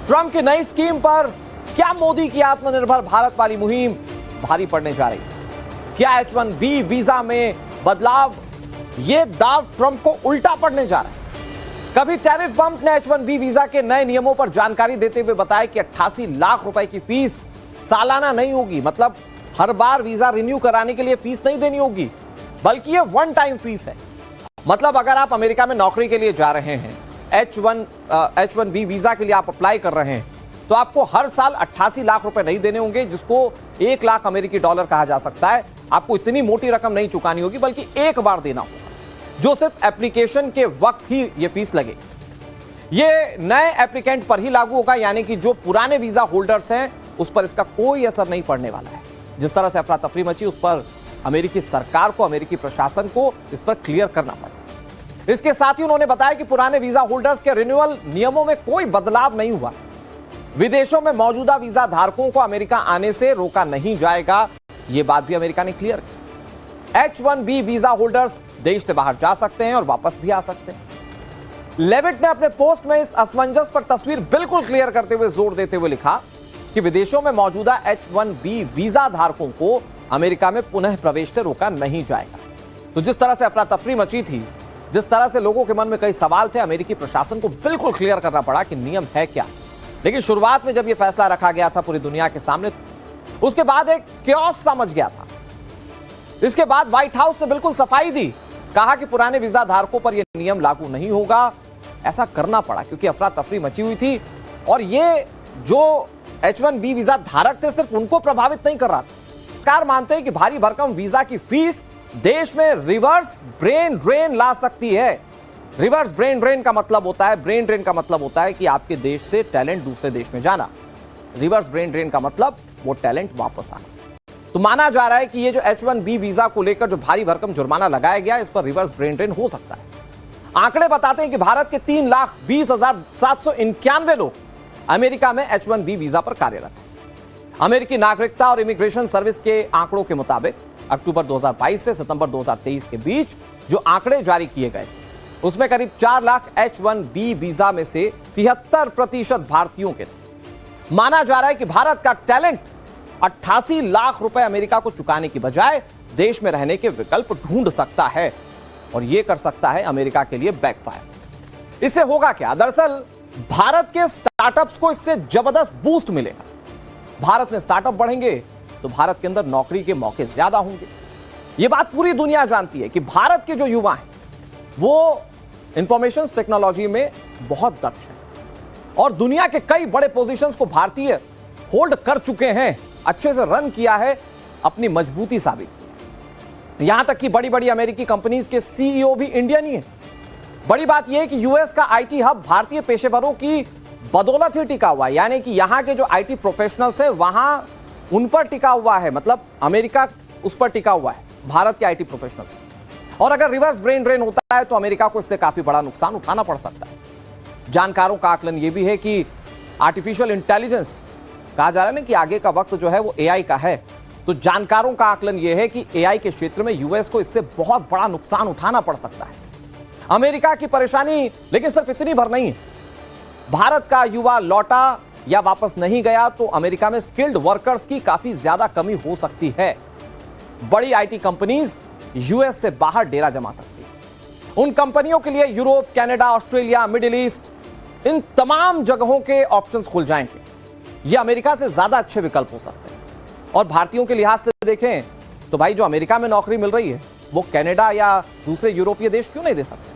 Trump की नई scheme पर क्या मोदी की आत्मनिर्भर भारत वाली मुहिम भारी पड़ने जा रही है? क्या H1B वीजा में बदलाव, यह दाव ट्रंप को उल्टा पड़ने जा रहा है? कभी टैरिफ बम्प ने H1B वीजा के नए नियमों पर जानकारी देते हुए बताया कि 88 लाख रुपए की फीस सालाना नहीं होगी, मतलब हर बार वीजा रिन्यू कराने के लिए फीस नहीं देनी होगी, बल्कि यह वन टाइम फीस है। मतलब अगर आप अमेरिका में नौकरी के लिए जा रहे हैं, H1B वीजा के लिए आप अप्लाई कर रहे हैं, तो आपको हर साल 88 लाख रुपए नहीं देने होंगे, जिसको 1 लाख अमेरिकी डॉलर कहा जा सकता है। आपको इतनी मोटी रकम नहीं चुकानी होगी, बल्कि एक बार देना होगा, जो सिर्फ एप्लीकेशन के वक्त ही यह फीस लगेगी। यह नए एप्लीकेंट पर ही लागू होगा, यानी कि जो पुराने वीजा होल्डर्स हैं उस पर इसका कोई असर नहीं पड़ने वाला है। जिस तरह से अफरा तफरी मची, उस पर अमेरिकी सरकार को, अमेरिकी प्रशासन को इस पर क्लियर करना पड़ा। इसके साथ ही उन्होंने बताया कि पुराने वीजा होल्डर्स के रिन्यूअल नियमों में कोई बदलाव नहीं हुआ। विदेशों में मौजूदा वीजा धारकों को अमेरिका आने से रोका नहीं जाएगा, यह बात भी अमेरिका ने क्लियर की। H1B वीजा होल्डर्स देश से बाहर जा सकते हैं और वापस भी आ सकते हैं। लेविट ने अपने पोस्ट में इस असमंजस पर तस्वीर बिल्कुल क्लियर करते हुए जोर देते हुए लिखा कि विदेशों में मौजूदा H1B वीजा धारकों को अमेरिका में पुनः प्रवेश से रोका नहीं जाएगा। तो जिस तरह से अफरा तफरी मची थी, जिस तरह से लोगों के मन में कई सवाल थे, अमेरिकी प्रशासन को बिल्कुल क्लियर करना पड़ा कि नियम है क्या। लेकिन शुरुआत में जब यह फैसला रखा गया था पूरी दुनिया के सामने, उसके बाद एक क्योस समझ गया था। इसके बाद व्हाइट हाउस ने बिल्कुल सफाई दी, कहा कि पुराने वीजा धारकों पर यह नियम लागू नहीं होगा। ऐसा करना पड़ा क्योंकि अफरा तफरी मची हुई थी और ये जो H1B वीजा धारक थे सिर्फ उनको प्रभावित नहीं कर रहा था। सरकार मानते हैं कि भारी भरकम वीजा की फीस देश में रिवर्स ब्रेन ड्रेन ला सकती है। रिवर्स ब्रेन ड्रेन का मतलब होता है कि आपके देश से टैलेंट दूसरे देश में जाना। रिवर्स ब्रेन ड्रेन का मतलब वो टैलेंट वापस आना। तो माना जा रहा है कि ये जो H1B वीजा को लेकर जो भारी भरकम जुर्माना लगाया गया, इस पर रिवर्स ब्रेन ड्रेन हो सकता है। आंकड़े बताते हैं कि भारत के 3,20,791 लोग अमेरिका में H1B वीजा पर कार्यरत हैं। अमेरिकी नागरिकता और इमिग्रेशन सर्विस के आंकड़ों के मुताबिक अक्टूबर 2022 से सितंबर 2023 के बीच जो आंकड़े जारी किए गए, उसमें करीब 4 लाख H1B वीजा में से 73% भारतीयों के थे। माना जा रहा है कि भारत का टैलेंट 88 लाख रुपए अमेरिका को चुकाने की बजाय देश में रहने के विकल्प ढूंढ सकता है, और यह कर सकता है अमेरिका के लिए बैकफायर। इससे होगा क्या? दरअसल भारत के स्टार्टअप्स को इससे जबरदस्त बूस्ट मिलेगा। भारत में स्टार्टअप बढ़ेंगे तो भारत के अंदर नौकरी के मौके ज्यादा होंगे। यह बात पूरी दुनिया जानती है कि भारत के जो युवा हैं वो इंफॉर्मेशन टेक्नोलॉजी में बहुत दक्ष हैं और दुनिया के कई बड़े पोजीशंस को भारतीय होल्ड कर चुके हैं, अच्छे से रन किया है, अपनी मजबूती साबित की है। यहां तक कि बड़ी बड़ी अमेरिकी कंपनीज के सीईओ भी इंडियन ही है। बड़ी बात यह है कि यूएस का आईटी हब भारतीय पेशेवरों की बदौलत ही टिका हुआ है, यानी कि यहां के जो आईटी प्रोफेशनल्स है वहां उन पर टिका हुआ है, मतलब अमेरिका उस पर टिका हुआ है, भारत के आईटी प्रोफेशनल्स। और अगर रिवर्स ब्रेन ड्रेन होता है तो अमेरिका को इससे काफी बड़ा नुकसान उठाना पड़ सकता है। जानकारों का आकलन यह भी है कि आर्टिफिशियल इंटेलिजेंस, कहा जा रहा है ना कि आगे का वक्त जो है वो एआई का है, तो जानकारों का आकलन यह है कि एआई के क्षेत्र में यूएस को इससे बहुत बड़ा नुकसान उठाना पड़ सकता है। अमेरिका की परेशानी लेकिन सिर्फ इतनी भर नहीं है। भारत का युवा लौटा या वापस नहीं गया तो अमेरिका में स्किल्ड वर्कर्स की काफी ज्यादा कमी हो सकती है। बड़ी आईटी कंपनीज यूएस से बाहर डेरा जमा सकती है। उन कंपनियों के लिए Europe, Canada, Australia, Middle East, इन तमाम जगहों के ऑप्शंस खुल जाएंगे। ये अमेरिका से ज्यादा अच्छे विकल्प हो सकते हैं। और भारतीयों के लिहाज से देखें तो भाई जो अमेरिका में नौकरी मिल रही है वो कनाडा या दूसरे यूरोपीय देश क्यों नहीं दे सकते?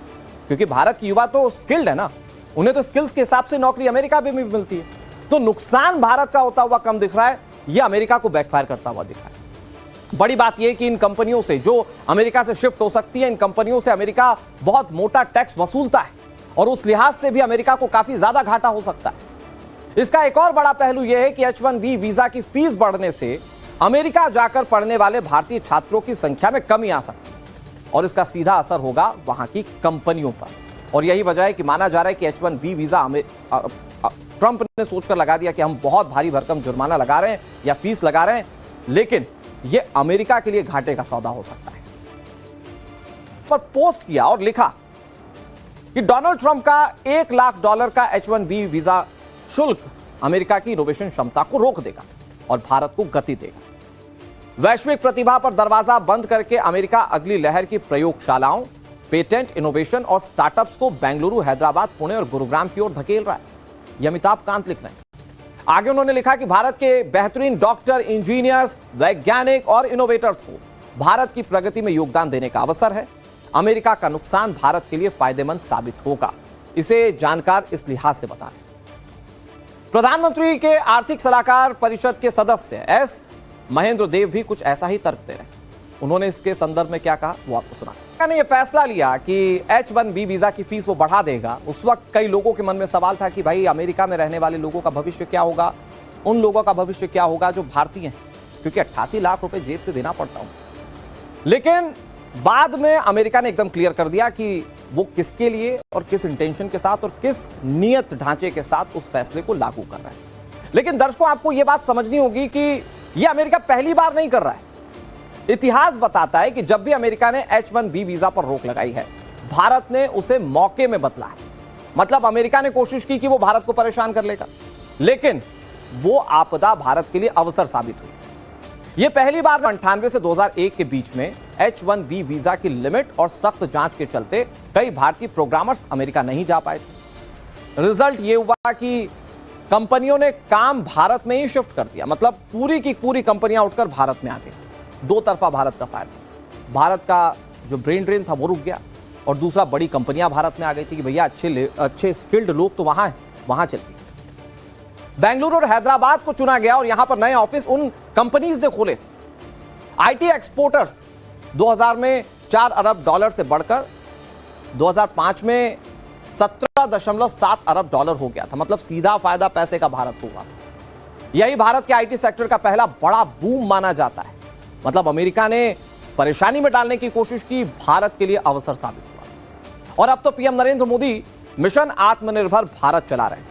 क्योंकि भारत की युवा तो स्किल्ड है ना, उन्हें तो स्किल्स के हिसाब से नौकरी अमेरिका में भी मिलती है। तो नुकसान भारत का होता हुआ कम दिख रहा है, यह अमेरिका को बैकफायर करता हुआ दिख रहा है। बड़ी बात यह कि इन कंपनियों से जो अमेरिका से शिफ्ट हो सकती है, इन कंपनियों से अमेरिका बहुत मोटा टैक्स वसूलता है और उस लिहाज से भी अमेरिका को काफी ज्यादा घाटा हो सकता है। इसका एक और बड़ा पहलू यह है कि H1B वीजा की फीस बढ़ने से अमेरिका जाकर पढ़ने वाले भारतीय छात्रों की संख्या में कमी आ सकती है और इसका सीधा असर होगा वहां की कंपनियों पर। और यही वजह है कि माना जा रहा है कि H1B वीजा ट्रंप ने सोचकर लगा दिया कि हम बहुत भारी भरकम जुर्माना लगा रहे हैं या फीस लगा रहे हैं, लेकिन यह अमेरिका के लिए घाटे का सौदा हो सकता है। पर पोस्ट किया और लिखा कि डोनाल्ड ट्रंप का $1 लाख का H1B वीजा शुल्क अमेरिका की इनोवेशन क्षमता को रोक देगा और भारत को गति देगा। वैश्विक प्रतिभा पर दरवाजा बंद करके अमेरिका अगली लहर की प्रयोगशालाओं, पेटेंट, इनोवेशन और स्टार्टअप्स को बेंगलुरु, हैदराबाद, पुणे और गुरुग्राम की ओर धकेल रहा है। यह अमिताभ कांत लिख रहे हैं। आगे उन्होंने लिखा कि भारत के बेहतरीन डॉक्टर, इंजीनियर्स, वैज्ञानिक और इनोवेटर्स को भारत की प्रगति में योगदान देने का अवसर है। अमेरिका का नुकसान भारत के लिए फायदेमंद साबित होगा। इसे जानकार इस लिहाज से बता रहे। प्रधानमंत्री के आर्थिक सलाहकार परिषद के सदस्य एस महेंद्र देव भी कुछ ऐसा ही तर्क दे रहे हैं। उन्होंने इसके संदर्भ में क्या कहा वो आपको सुना। मैंने ये फैसला लिया कि H1B वीजा की फीस वो बढ़ा देगा। उस वक्त कई लोगों के मन में सवाल था कि भाई अमेरिका में रहने वाले लोगों का भविष्य क्या होगा, उन लोगों का भविष्य क्या होगा जो भारतीय हैं, क्योंकि 88 लाख रुपए जेब से देना पड़ता हूं। लेकिन बाद में अमेरिका ने एकदम क्लियर कर दिया कि वो किसके लिए और किस इंटेंशन के साथ और किस नियत ढांचे के साथ उस फैसले को लागू कर रहा है। लेकिन दर्शकों, आपको यह बात समझनी होगी कि यह अमेरिका पहली बार नहीं कर रहा है। इतिहास बताता है कि जब भी अमेरिका ने H1B वीजा पर रोक लगाई है, भारत ने उसे मौके में बदला है। मतलब अमेरिका ने कोशिश की कि वो भारत को परेशान कर लेगा, लेकिन वो आपदा भारत के लिए अवसर साबित हुई। यह पहली बार 98 से 2001 के बीच में H1B वीजा की लिमिट और सख्त जांच के चलते कई भारतीय प्रोग्रामर्स अमेरिका नहीं जा पाए थे। रिजल्ट यह हुआ कि कंपनियों ने काम भारत में ही शिफ्ट कर दिया। मतलब पूरी की पूरी कंपनियां उठकर भारत में आ गई। दो तरफा भारत का फायदा। भारत का जो ब्रेन ड्रेन था वो रुक गया, और दूसरा बड़ी कंपनियां भारत में आ गई थी कि भैया अच्छे स्किल्ड लोग तो वहां हैं, वहां चलिए। बेंगलुरु और हैदराबाद को चुना गया और यहां पर नए ऑफिस उन कंपनीज ने खोले थे। आईटी एक्सपोर्टर्स 2000 में $4 अरब से बढ़कर 2005 में $17.7 अरब हो गया था। मतलब सीधा फायदा पैसे का भारत हुआ। यही भारत के आईटी सेक्टर का पहला बड़ा बूम माना जाता है। मतलब अमेरिका ने परेशानी में डालने की कोशिश की, भारत के लिए अवसर साबित हुआ। और अब तो पीएम नरेंद्र मोदी मिशन आत्मनिर्भर भारत चला रहे हैं,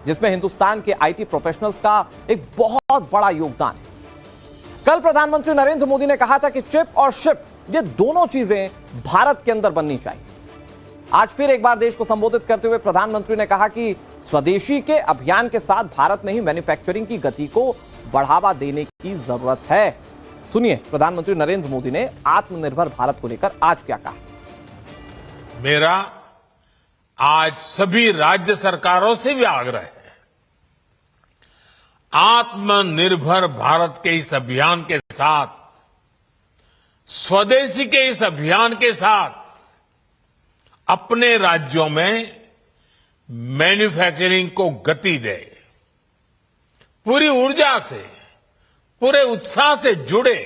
जिसमें हिंदुस्तान के आईटी प्रोफेशनल्स का एक बहुत बड़ा योगदान है। कल प्रधानमंत्री नरेंद्र मोदी ने कहा था कि चिप और शिप, ये दोनों चीजें भारत के अंदर बननी चाहिए। आज फिर एक बार देश को संबोधित करते हुए प्रधानमंत्री ने कहा कि स्वदेशी के अभियान के साथ भारत में ही मैन्युफैक्चरिंग की गति को बढ़ावा देने की जरूरत है। सुनिए प्रधानमंत्री नरेंद्र मोदी ने आत्मनिर्भर भारत को लेकर आज क्या कहा। मेरा आज सभी राज्य सरकारों से भी आग्रह है, आत्मनिर्भर भारत के इस अभियान के साथ, स्वदेशी के इस अभियान के साथ अपने राज्यों में मैन्युफैक्चरिंग को गति दे। पूरी ऊर्जा से, पूरे उत्साह से जुड़े,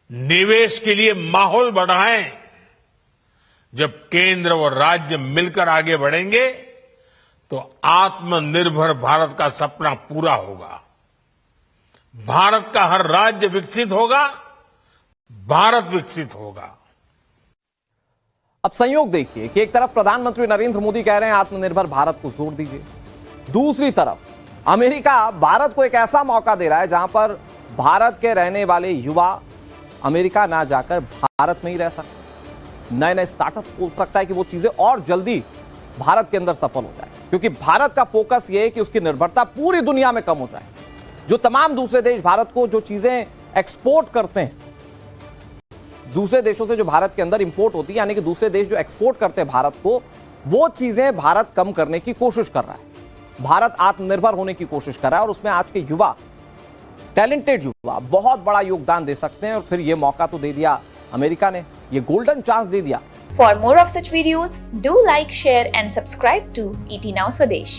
निवेश के लिए माहौल बढ़ाएं। जब केंद्र और राज्य मिलकर आगे बढ़ेंगे तो आत्मनिर्भर भारत का सपना पूरा होगा। भारत का हर राज्य विकसित होगा, भारत विकसित होगा। अब संयोग देखिए कि एक तरफ प्रधानमंत्री नरेंद्र मोदी कह रहे हैं आत्मनिर्भर भारत को जोर दीजिए, दूसरी तरफ अमेरिका भारत को एक ऐसा मौका दे रहा है जहां पर भारत के रहने वाले युवा अमेरिका ना जाकर भारत में ही रह सकते, नए नए स्टार्टअप्स खोल सकता है कि वो चीजें और जल्दी भारत के अंदर सफल हो जाए। क्योंकि भारत का फोकस ये है कि उसकी निर्भरता पूरी दुनिया में कम हो जाए। जो तमाम दूसरे देश भारत को जो चीजें एक्सपोर्ट करते हैं, दूसरे देशों से जो भारत के अंदर इंपोर्ट होती है, यानी कि दूसरे देश जो एक्सपोर्ट करते हैं भारत को, वो चीजें भारत कम करने की कोशिश कर रहा है। भारत आत्मनिर्भर होने की कोशिश कर रहा है और उसमें आज के युवा, टैलेंटेड युवा बहुत बड़ा योगदान दे सकते हैं। और फिर ये मौका तो दे दिया अमेरिका ने, ये गोल्डन चांस दे दिया। For more of such videos, do like, share and subscribe to ET Now Swadesh.